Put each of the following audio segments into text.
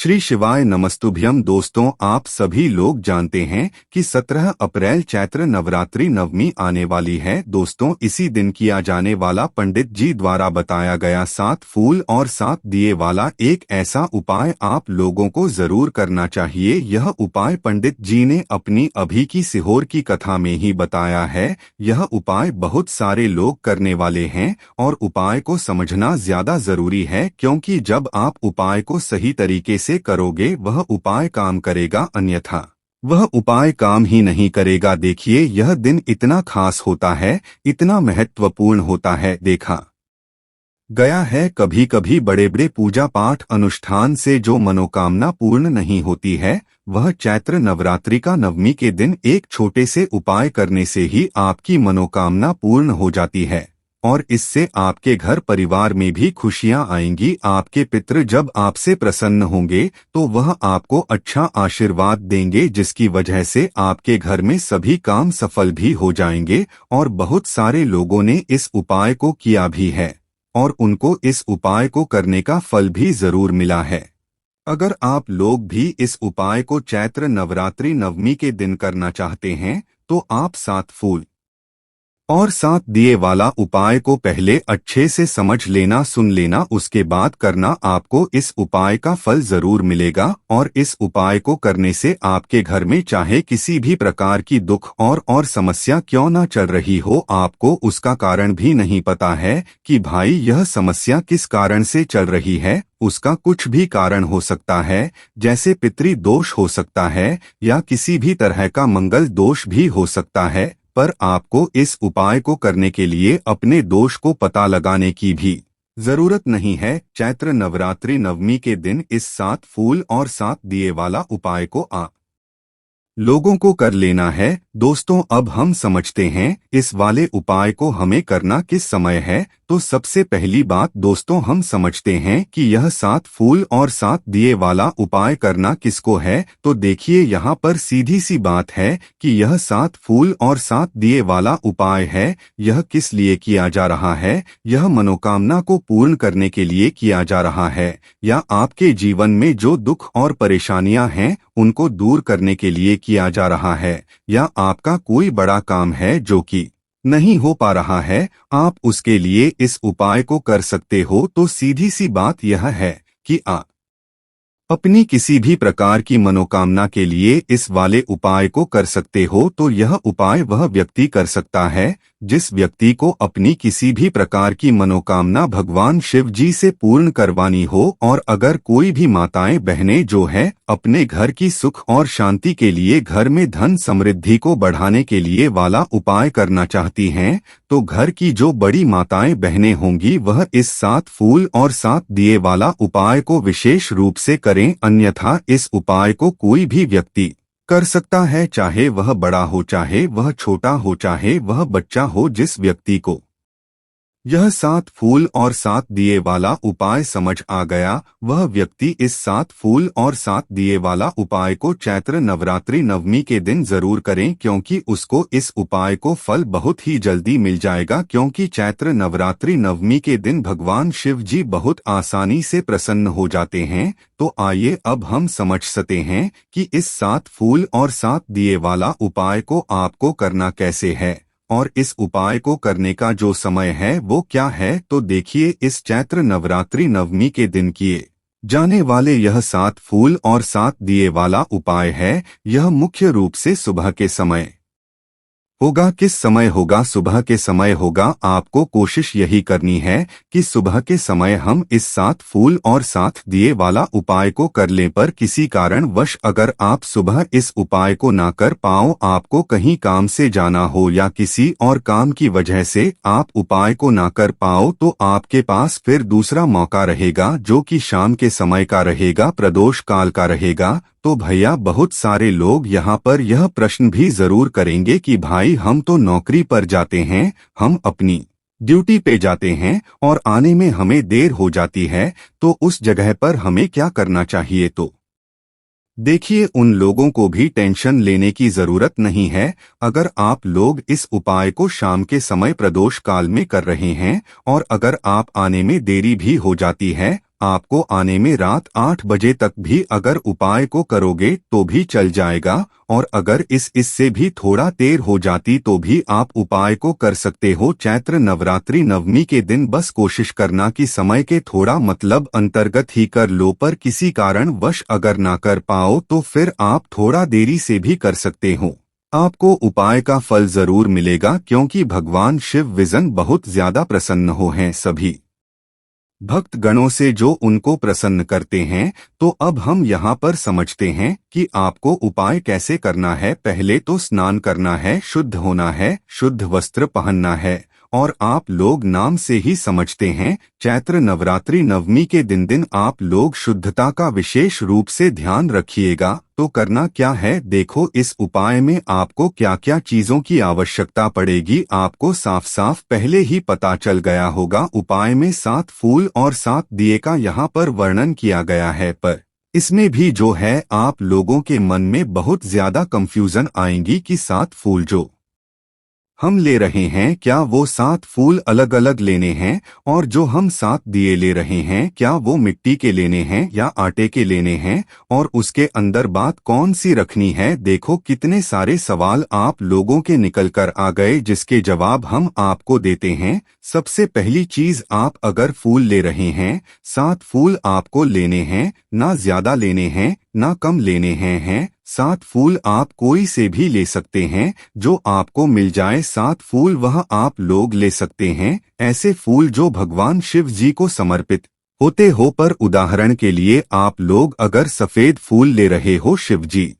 श्री शिवाय नमस्तुभ्यम। दोस्तों, आप सभी लोग जानते हैं कि 17 अप्रैल चैत्र नवरात्रि नवमी आने वाली है। दोस्तों, इसी दिन किया जाने वाला पंडित जी द्वारा बताया गया 7 फूल और 7 दिए वाला एक ऐसा उपाय आप लोगों को जरूर करना चाहिए। यह उपाय पंडित जी ने अपनी अभी की सिहोर की कथा में ही बताया है। यह उपाय बहुत सारे लोग करने वाले हैं और उपाय को समझना ज्यादा जरूरी है, क्योंकि जब आप उपाय को सही तरीके से करोगे वह उपाय काम करेगा, अन्यथा वह उपाय काम ही नहीं करेगा। देखिए, यह दिन इतना खास होता है, इतना महत्वपूर्ण होता है। देखा गया है कभी कभी बड़े बड़े पूजा पाठ अनुष्ठान से जो मनोकामना पूर्ण नहीं होती है, वह चैत्र नवरात्रि का नवमी के दिन एक छोटे से उपाय करने से ही आपकी मनोकामना पूर्ण हो जाती है और इससे आपके घर परिवार में भी खुशियां आएंगी। आपके पितृ जब आपसे प्रसन्न होंगे तो वह आपको अच्छा आशीर्वाद देंगे, जिसकी वजह से आपके घर में सभी काम सफल भी हो जाएंगे। और बहुत सारे लोगों ने इस उपाय को किया भी है और उनको इस उपाय को करने का फल भी जरूर मिला है। अगर आप लोग भी इस उपाय को चैत्र नवरात्रि नवमी के दिन करना चाहते हैं तो आप 7 फूल और 7 दिए वाला उपाय को पहले अच्छे से समझ लेना, सुन लेना, उसके बाद करना। आपको इस उपाय का फल जरूर मिलेगा और इस उपाय को करने से आपके घर में चाहे किसी भी प्रकार की दुख और समस्या क्यों न चल रही हो, आपको उसका कारण भी नहीं पता है कि भाई यह समस्या किस कारण से चल रही है। उसका कुछ भी कारण हो सकता है, जैसे पितृ दोष हो सकता है या किसी भी तरह का मंगल दोष भी हो सकता है। पर आपको इस उपाय को करने के लिए अपने दोष को पता लगाने की भी जरूरत नहीं है। चैत्र नवरात्रि नवमी के दिन इस 7 फूल और 7 दिए वाला उपाय को आप लोगों को कर लेना है। दोस्तों, अब हम समझते हैं इस वाले उपाय को हमें करना किस समय है। तो सबसे पहली बात दोस्तों, हम समझते हैं कि यह 7 फूल और 7 दिए वाला उपाय करना किसको है। तो देखिए, यहाँ पर सीधी सी बात है कि यह 7 फूल और 7 दिए वाला उपाय है। यह किस लिए किया जा रहा है? यह मनोकामना को पूर्ण करने के लिए किया जा रहा है, या आपके जीवन में जो दुख और परेशानियां हैं उनको दूर करने के लिए किया जा रहा है, या आपका कोई बड़ा काम है जो कि नहीं हो पा रहा है, आप उसके लिए इस उपाय को कर सकते हो। तो सीधी सी बात यह है कि आप अपनी किसी भी प्रकार की मनोकामना के लिए इस वाले उपाय को कर सकते हो। तो यह उपाय वह व्यक्ति कर सकता है जिस व्यक्ति को अपनी किसी भी प्रकार की मनोकामना भगवान शिव जी से पूर्ण करवानी हो। और अगर कोई भी माताएं बहनें जो है अपने घर की सुख और शांति के लिए, घर में धन समृद्धि को बढ़ाने के लिए वाला उपाय करना चाहती हैं, तो घर की जो बड़ी माताएं बहनें होंगी वह इस 7 फूल और 7 दिए वाला उपाय को विशेष रूप से करें। अन्यथा इस उपाय को कोई भी व्यक्ति कर सकता है, चाहे वह बड़ा हो, चाहे वह छोटा हो, चाहे वह बच्चा हो। जिस व्यक्ति को यह 7 फूल और 7 दिए वाला उपाय समझ आ गया, वह व्यक्ति इस 7 फूल और 7 दिए वाला उपाय को चैत्र नवरात्रि नवमी के दिन जरूर करें, क्योंकि उसको इस उपाय को फल बहुत ही जल्दी मिल जाएगा। क्योंकि चैत्र नवरात्रि नवमी के दिन भगवान शिव जी बहुत आसानी से प्रसन्न हो जाते हैं। तो आइए अब हम समझ सकते हैं कि इस 7 फूल और 7 दिए वाला उपाय को आपको करना कैसे है और इस उपाय को करने का जो समय है वो क्या है। तो देखिए, इस चैत्र नवरात्रि नवमी के दिन किए जाने वाले यह 7 फूल और 7 दिए वाला उपाय है। यह मुख्य रूप से सुबह के समय होगा। किस समय होगा? सुबह के समय होगा। आपको कोशिश यही करनी है कि सुबह के समय हम इस 7 फूल और 7 दिए वाला उपाय को कर लें। पर किसी कारणवश अगर आप सुबह इस उपाय को ना कर पाओ, आपको कहीं काम से जाना हो या किसी और काम की वजह से आप उपाय को ना कर पाओ, तो आपके पास फिर दूसरा मौका रहेगा जो कि शाम के समय का रहेगा, प्रदोष काल का रहेगा। तो भैया, बहुत सारे लोग यहाँ पर यह प्रश्न भी जरूर करेंगे कि भाई, हम तो नौकरी पर जाते हैं, हम अपनी ड्यूटी पे जाते हैं और आने में हमें देर हो जाती है, तो उस जगह पर हमें क्या करना चाहिए? तो देखिए, उन लोगों को भी टेंशन लेने की जरूरत नहीं है। अगर आप लोग इस उपाय को शाम के समय प्रदोष काल में कर रहे हैं और अगर आप आने में देरी भी हो जाती है, आपको आने में रात 8 बजे तक भी अगर उपाय को करोगे तो भी चल जाएगा, और अगर इससे भी थोड़ा देर हो जाती तो भी आप उपाय को कर सकते हो। चैत्र नवरात्रि नवमी के दिन बस कोशिश करना कि समय के थोड़ा मतलब अंतर्गत ही कर लो, पर किसी कारण वश अगर ना कर पाओ तो फिर आप थोड़ा देरी से भी कर सकते हो। आपको उपाय का फल जरूर मिलेगा, क्योंकि भगवान शिव विजन बहुत ज्यादा प्रसन्न हो हैं सभी भक्त गणों से जो उनको प्रसन्न करते हैं। तो अब हम यहाँ पर समझते हैं कि आपको उपाय कैसे करना है। पहले तो स्नान करना है, शुद्ध होना है, शुद्ध वस्त्र पहनना है, और आप लोग नाम से ही समझते हैं चैत्र नवरात्रि नवमी के दिन आप लोग शुद्धता का विशेष रूप से ध्यान रखिएगा। तो करना क्या है, देखो इस उपाय में आपको क्या क्या चीजों की आवश्यकता पड़ेगी आपको साफ साफ पहले ही पता चल गया होगा। उपाय में 7 फूल और 7 दिए का यहाँ पर वर्णन किया गया है, पर इसमें भी जो है आप लोगों के मन में बहुत ज्यादा कंफ्यूजन आएंगी कि 7 फूल जो हम ले रहे हैं क्या वो 7 फूल अलग अलग लेने हैं, और जो हम 7 दिए ले रहे हैं क्या वो मिट्टी के लेने हैं या आटे के लेने हैं, और उसके अंदर बात कौन सी रखनी है। देखो कितने सारे सवाल आप लोगों के निकल कर आ गए, जिसके जवाब हम आपको देते हैं। सबसे पहली चीज, आप अगर फूल ले रहे हैं 7 फूल आपको लेने हैं, ना ज्यादा लेने हैं ना कम लेने हैं। 7 फूल आप कोई से भी ले सकते हैं, जो आपको मिल जाए 7 फूल वह आप लोग ले सकते हैं। ऐसे फूल जो भगवान शिव जी को समर्पित होते हो, पर उदाहरण के लिए आप लोग अगर सफेद फूल ले रहे हो शिव जी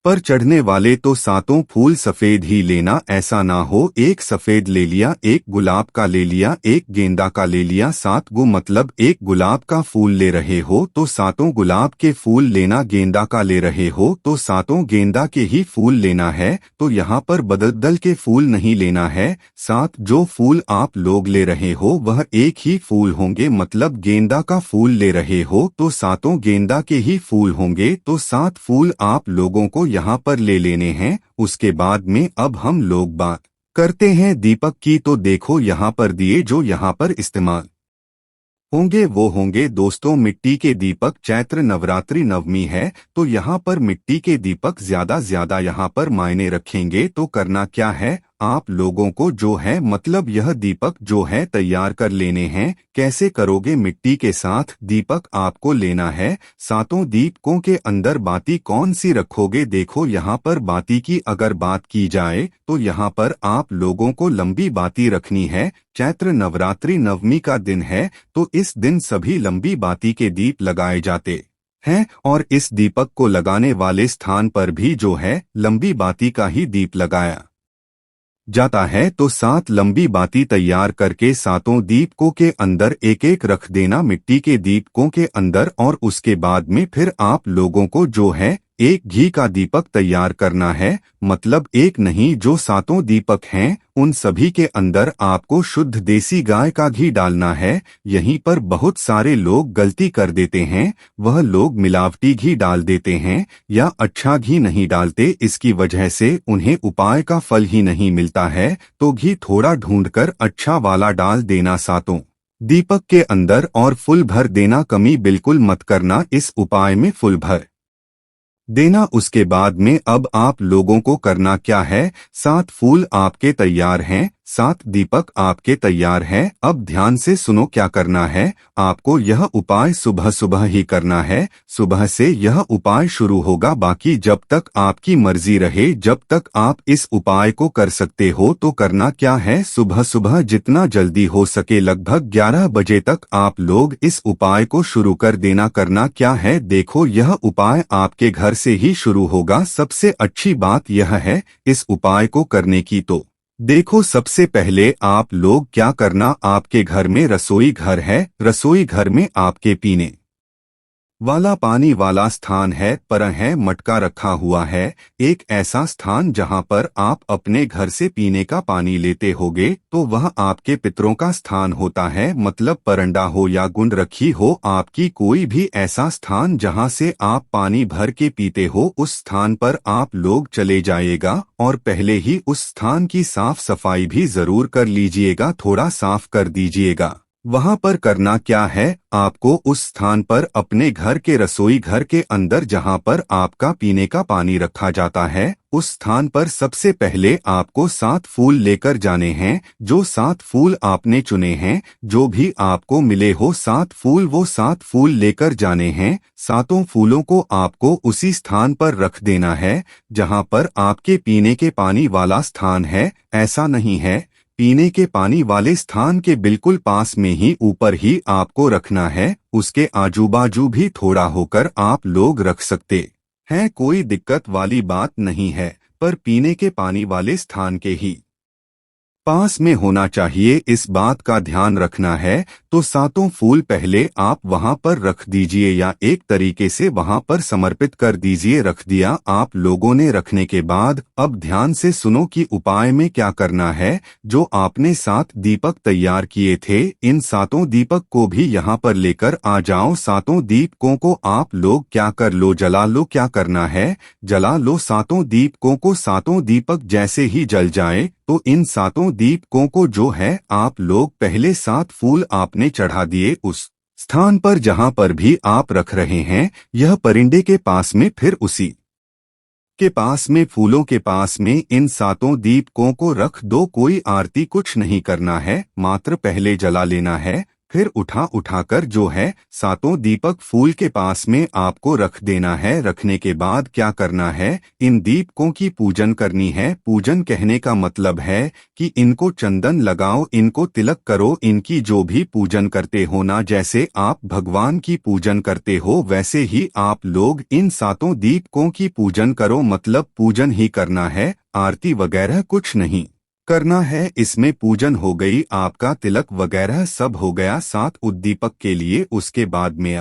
पर चढ़ने वाले तो 7 फूल सफेद ही लेना, ऐसा ना हो एक सफेद ले लिया, एक गुलाब का ले लिया, एक गेंदा का ले लिया। 7 गो मतलब एक गुलाब का फूल ले रहे हो तो 7 गुलाब के फूल लेना, गेंदा का ले रहे हो तो 7 गेंदा के ही फूल लेना है। तो यहाँ पर बदल के फूल नहीं लेना है। 7 जो फूल आप लोग ले रहे हो वह एक ही फूल होंगे, मतलब गेंदा का फूल ले रहे हो तो 7 गेंदा के ही फूल होंगे। तो 7 फूल आप लोगों को यहाँ पर ले लेने हैं। उसके बाद में अब हम लोग बात करते हैं दीपक की। तो देखो यहाँ पर दिए जो यहाँ पर इस्तेमाल होंगे वो होंगे दोस्तों मिट्टी के दीपक। चैत्र नवरात्रि नवमी है तो यहाँ पर मिट्टी के दीपक ज्यादा यहाँ पर मायने रखेंगे। तो करना क्या है, आप लोगों को जो है मतलब यह दीपक जो है तैयार कर लेने हैं। कैसे करोगे, मिट्टी के साथ दीपक आपको लेना है। 7 दीपकों के अंदर बाती कौन सी रखोगे, देखो यहाँ पर बाती की अगर बात की जाए तो यहाँ पर आप लोगों को लंबी बाती रखनी है। चैत्र नवरात्रि नवमी का दिन है तो इस दिन सभी लंबी बाती के दीप लगाए जाते हैं, और इस दीपक को लगाने वाले स्थान पर भी जो है लंबी बाती का ही दीप लगाया जाता है। तो 7 लंबी बाती तैयार करके 7 दीपकों के अंदर एक एक रख देना मिट्टी के दीपकों के अंदर, और उसके बाद में फिर आप लोगों को जो है एक घी का दीपक तैयार करना है। मतलब एक नहीं, जो 7 दीपक हैं उन सभी के अंदर आपको शुद्ध देसी गाय का घी डालना है। यहीं पर बहुत सारे लोग गलती कर देते हैं, वह लोग मिलावटी घी डाल देते हैं या अच्छा घी नहीं डालते, इसकी वजह से उन्हें उपाय का फल ही नहीं मिलता है। तो घी थोड़ा ढूंढकर अच्छा वाला डाल देना 7 दीपक के अंदर, और फुल भर देना, कमी बिल्कुल मत करना, इस उपाय में फुल भर देना। उसके बाद में अब आप लोगों को करना क्या है, 7 फूल आपके तैयार हैं, 7 दीपक आपके तैयार हैं। अब ध्यान से सुनो क्या करना है, आपको यह उपाय सुबह सुबह ही करना है। सुबह से यह उपाय शुरू होगा, बाकी जब तक आपकी मर्जी रहे जब तक आप इस उपाय को कर सकते हो। तो करना क्या है, सुबह सुबह जितना जल्दी हो सके लगभग 11 बजे तक आप लोग इस उपाय को शुरू कर देना। करना क्या है, देखो यह उपाय आपके घर से ही शुरू होगा। सबसे अच्छी बात यह है इस उपाय को करने की, तो देखो सबसे पहले आप लोग क्या करना, आपके घर में रसोई घर है, रसोई घर में आपके पीने वाला पानी वाला स्थान है, पर है मटका रखा हुआ है, एक ऐसा स्थान जहां पर आप अपने घर से पीने का पानी लेते होगे। तो वह आपके पितरों का स्थान होता है, मतलब परंडा हो या गुंड रखी हो आपकी कोई भी ऐसा स्थान जहां से आप पानी भर के पीते हो, उस स्थान पर आप लोग चले जाइएगा और पहले ही उस स्थान की साफ सफाई भी जरूर कर लीजिएगा, थोड़ा साफ कर दीजिएगा। वहां पर करना क्या है, आपको उस स्थान पर अपने घर के रसोई घर के अंदर जहां पर आपका पीने का पानी रखा जाता है, उस स्थान पर सबसे पहले आपको 7 फूल लेकर जाने हैं। जो 7 फूल आपने चुने हैं, जो भी आपको मिले हो 7 फूल, वो 7 फूल लेकर जाने हैं। सातों फूलों को आपको उसी स्थान पर रख देना है जहां पर आपके पीने के पानी वाला स्थान है। ऐसा नहीं है, पीने के पानी वाले स्थान के बिल्कुल पास में ही ऊपर ही आपको रखना है। उसके आजू बाजू भी थोड़ा होकर आप लोग रख सकते हैं, कोई दिक्कत वाली बात नहीं है, पर पीने के पानी वाले स्थान के ही पास में होना चाहिए, इस बात का ध्यान रखना है। तो सातों फूल पहले आप वहां पर रख दीजिए या एक तरीके से वहां पर समर्पित कर दीजिए। रख दिया आप लोगों ने। रखने के बाद अब ध्यान से सुनो कि उपाय में क्या करना है। जो आपने 7 दीपक तैयार किए थे, इन 7 दीपक को भी यहाँ पर लेकर आ जाओ। 7 दीपकों को आप लोग क्या कर लो, जला लो। क्या करना है, जला लो 7 दीपकों को। 7 दीपक जैसे ही जल जाए तो इन 7 दीपकों को जो है आप लोग पहले 7 फूल आपने चढ़ा दिए उस स्थान पर जहां पर भी आप रख रहे हैं, यह परिंदे के पास में, फिर उसी के पास में फूलों के पास में इन 7 दीपकों को रख दो। कोई आरती कुछ नहीं करना है, मात्र पहले जला लेना है, फिर उठाकर जो है 7 दीपक फूल के पास में आपको रख देना है। रखने के बाद क्या करना है, इन दीपकों की पूजन करनी है। पूजन कहने का मतलब है कि इनको चंदन लगाओ, इनको तिलक करो। इनकी जो भी पूजन करते हो ना, जैसे आप भगवान की पूजन करते हो वैसे ही आप लोग इन 7 दीपकों की पूजन करो। मतलब पूजन ही करना है, आरती वगैरह कुछ नहीं करना है। इसमें पूजन हो गई, आपका तिलक वगैरह सब हो गया 7 उद्दीपक के लिए। उसके बाद में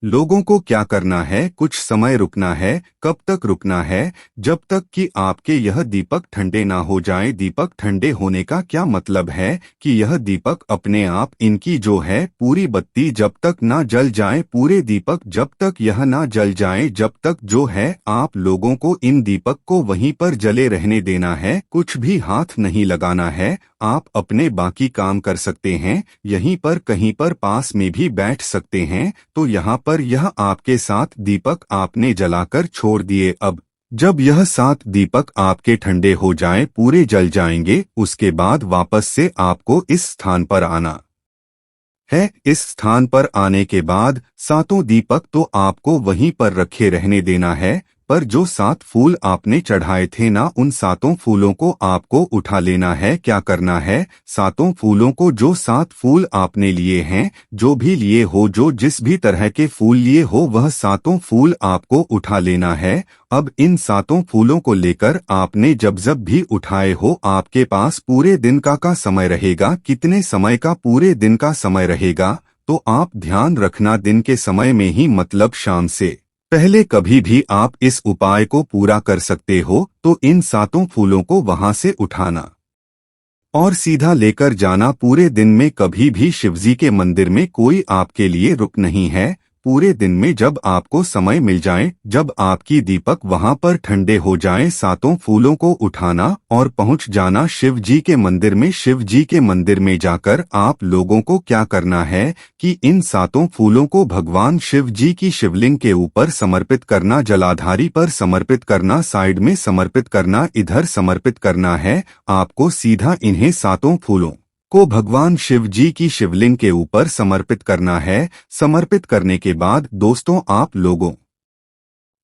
लोगों को क्या करना है, कुछ समय रुकना है। कब तक रुकना है, जब तक कि आपके यह दीपक ठंडे ना हो जाएं। दीपक ठंडे होने का क्या मतलब है कि यह दीपक अपने आप, इनकी जो है पूरी बत्ती जब तक ना जल जाए, पूरे दीपक जब तक यह ना जल जाए, जब तक जो है आप लोगों को इन दीपक को वहीं पर जले रहने देना है। कुछ भी हाथ नहीं लगाना है। आप अपने बाकी काम कर सकते हैं, यहीं पर कहीं पर पास में भी बैठ सकते हैं। तो यहाँ पर यह आपके 7 दीपक आपने जलाकर छोड़ दिए। अब जब यह 7 दीपक आपके ठंडे हो जाएं, पूरे जल जाएंगे, उसके बाद वापस से आपको इस स्थान पर आना है। इस स्थान पर आने के बाद 7 दीपक तो आपको वहीं पर रखे रहने देना है, पर जो 7 फूल आपने चढ़ाए थे ना, उन 7 फूलों को आपको उठा लेना है। क्या करना है, 7 फूलों को, जो 7 फूल आपने लिए हैं, जो भी लिए हो, जो जिस भी तरह के फूल लिए हो, वह 7 फूल आपको उठा लेना है। अब इन 7 फूलों को लेकर आपने जब जब भी उठाए हो, आपके पास पूरे दिन का समय रहेगा। कितने समय का, पूरे दिन का समय रहेगा। तो आप ध्यान रखना, दिन के समय में ही, मतलब शाम से पहले कभी भी आप इस उपाय को पूरा कर सकते हो। तो इन 7 फूलों को वहां से उठाना और सीधा लेकर जाना। पूरे दिन में कभी भी शिवजी के मंदिर में कोई आपके लिए रुक नहीं है। पूरे दिन में जब आपको समय मिल जाए, जब आपकी दीपक वहां पर ठंडे हो जाएं, 7 फूलों को उठाना और पहुंच जाना शिव जी के मंदिर में। शिव जी के मंदिर में जाकर आप लोगों को क्या करना है कि इन 7 फूलों को भगवान शिव जी की शिवलिंग के ऊपर समर्पित करना, जलाधारी पर समर्पित करना, साइड में समर्पित करना, इधर समर्पित करना है। आपको सीधा इन्हें 7 फूलों को भगवान शिव जी की शिवलिंग के ऊपर समर्पित करना है। समर्पित करने के बाद दोस्तों, आप लोगों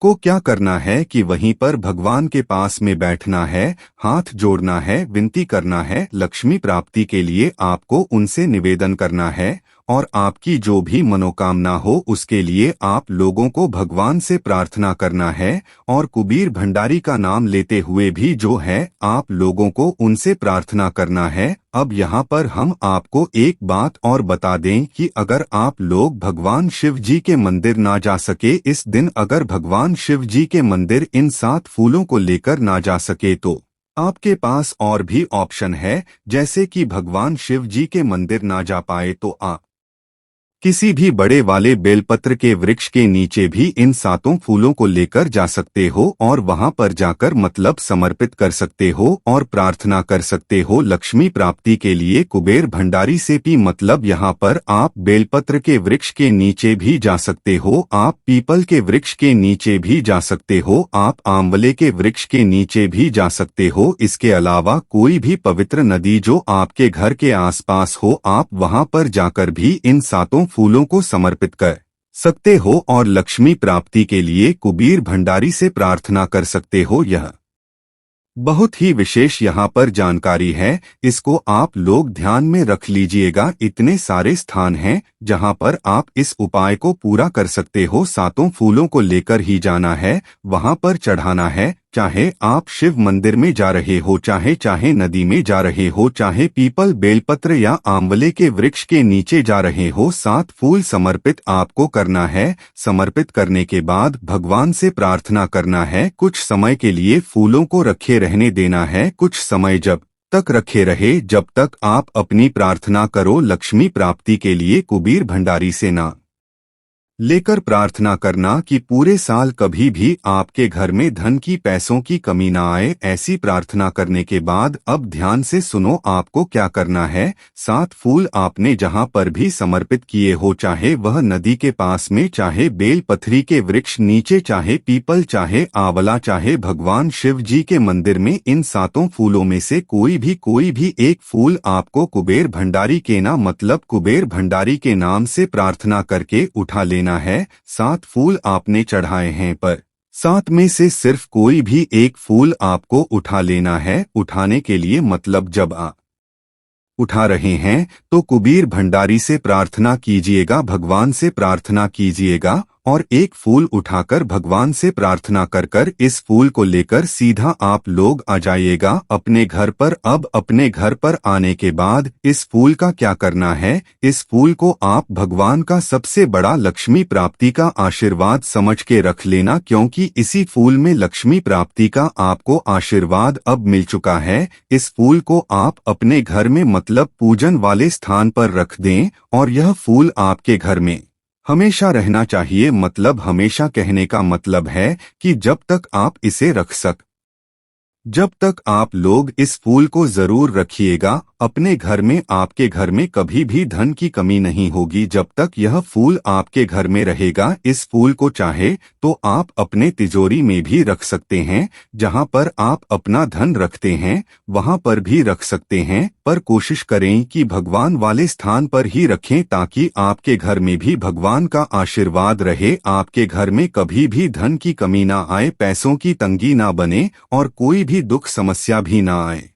को क्या करना है कि वहीं पर भगवान के पास में बैठना है, हाथ जोड़ना है, विनती करना है। लक्ष्मी प्राप्ति के लिए आपको उनसे निवेदन करना है और आपकी जो भी मनोकामना हो उसके लिए आप लोगों को भगवान से प्रार्थना करना है। और कुबीर भंडारी का नाम लेते हुए भी जो है आप लोगों को उनसे प्रार्थना करना है। अब यहाँ पर हम आपको एक बात और बता दें कि अगर आप लोग भगवान शिव जी के मंदिर ना जा सके इस दिन, अगर भगवान शिव जी के मंदिर इन 7 फूलों को लेकर ना जा सके, तो आपके पास और भी ऑप्शन है। जैसे कि भगवान शिव जी के मंदिर ना जा पाए तो आप किसी भी बड़े वाले बेलपत्र के वृक्ष के नीचे भी इन 7 फूलों को लेकर जा सकते हो और वहां पर जाकर मतलब समर्पित कर सकते हो और प्रार्थना कर सकते हो लक्ष्मी प्राप्ति के लिए। कुबेर भंडारी से भी मतलब यहाँ पर आप बेलपत्र के वृक्ष के नीचे भी जा सकते हो, आप पीपल के वृक्ष के नीचे भी जा सकते हो, आप आंवले के वृक्ष के नीचे भी जा सकते हो। इसके अलावा कोई भी पवित्र नदी जो आपके घर के आसपास हो, आप वहां पर जाकर भी इन 7 फूलों को समर्पित कर सकते हो और लक्ष्मी प्राप्ति के लिए कुबेर भंडारी से प्रार्थना कर सकते हो। यह बहुत ही विशेष यहाँ पर जानकारी है, इसको आप लोग ध्यान में रख लीजिएगा। इतने सारे स्थान हैं जहाँ पर आप इस उपाय को पूरा कर सकते हो। 7 फूलों को लेकर ही जाना है, वहाँ पर चढ़ाना है। चाहे आप शिव मंदिर में जा रहे हो, चाहे नदी में जा रहे हो, चाहे पीपल बेलपत्र या आंवले के वृक्ष के नीचे जा रहे हो, 7 फूल समर्पित आपको करना है। समर्पित करने के बाद भगवान से प्रार्थना करना है। कुछ समय के लिए फूलों को रखे रहने देना है। कुछ समय जब तक रखे रहे जब तक आप अपनी प्रार्थना करो। लक्ष्मी प्राप्ति के लिए कुबेर भंडारी से ना लेकर प्रार्थना करना कि पूरे साल कभी भी आपके घर में धन की पैसों की कमी ना आए। ऐसी प्रार्थना करने के बाद अब ध्यान से सुनो आपको क्या करना है। 7 फूल आपने जहां पर भी समर्पित किए हो, चाहे वह नदी के पास में, चाहे बेल पथरी के वृक्ष नीचे, चाहे पीपल, चाहे आंवला, चाहे भगवान शिव जी के मंदिर में, इन 7 फूलों में से कोई भी एक फूल आपको कुबेर भंडारी के ना मतलब कुबेर भंडारी के नाम से प्रार्थना करके उठा लेना है। 7 फूल आपने चढ़ाए हैं, पर 7 में से सिर्फ कोई भी एक फूल आपको उठा लेना है। उठाने के लिए मतलब जब आप उठा रहे हैं तो कुबेर भंडारी से प्रार्थना कीजिएगा, भगवान से प्रार्थना कीजिएगा और एक फूल उठाकर भगवान से प्रार्थना कर इस फूल को लेकर सीधा आप लोग आ जाइएगा अपने घर पर। अब अपने घर पर आने के बाद इस फूल का क्या करना है, इस फूल को आप भगवान का सबसे बड़ा लक्ष्मी प्राप्ति का आशीर्वाद समझ के रख लेना, क्योंकि इसी फूल में लक्ष्मी प्राप्ति का आपको आशीर्वाद अब मिल चुका है। इस फूल को आप अपने घर में मतलब पूजन वाले स्थान पर रख दें और यह फूल आपके घर में हमेशा रहना चाहिए। मतलब हमेशा कहने का मतलब है कि जब तक आप इसे जब तक आप लोग इस फूल को जरूर रखिएगा अपने घर में। आपके घर में कभी भी धन की कमी नहीं होगी जब तक यह फूल आपके घर में रहेगा। इस फूल को चाहे तो आप अपने तिजोरी में भी रख सकते हैं, जहां पर आप अपना धन रखते हैं वहां पर भी रख सकते हैं, पर कोशिश करें कि भगवान वाले स्थान पर ही रखें ताकि आपके घर में भी भगवान का आशीर्वाद रहे। आपके घर में कभी भी धन की कमी ना आए, पैसों की तंगी ना बने और कोई भी दुख समस्या भी ना आए।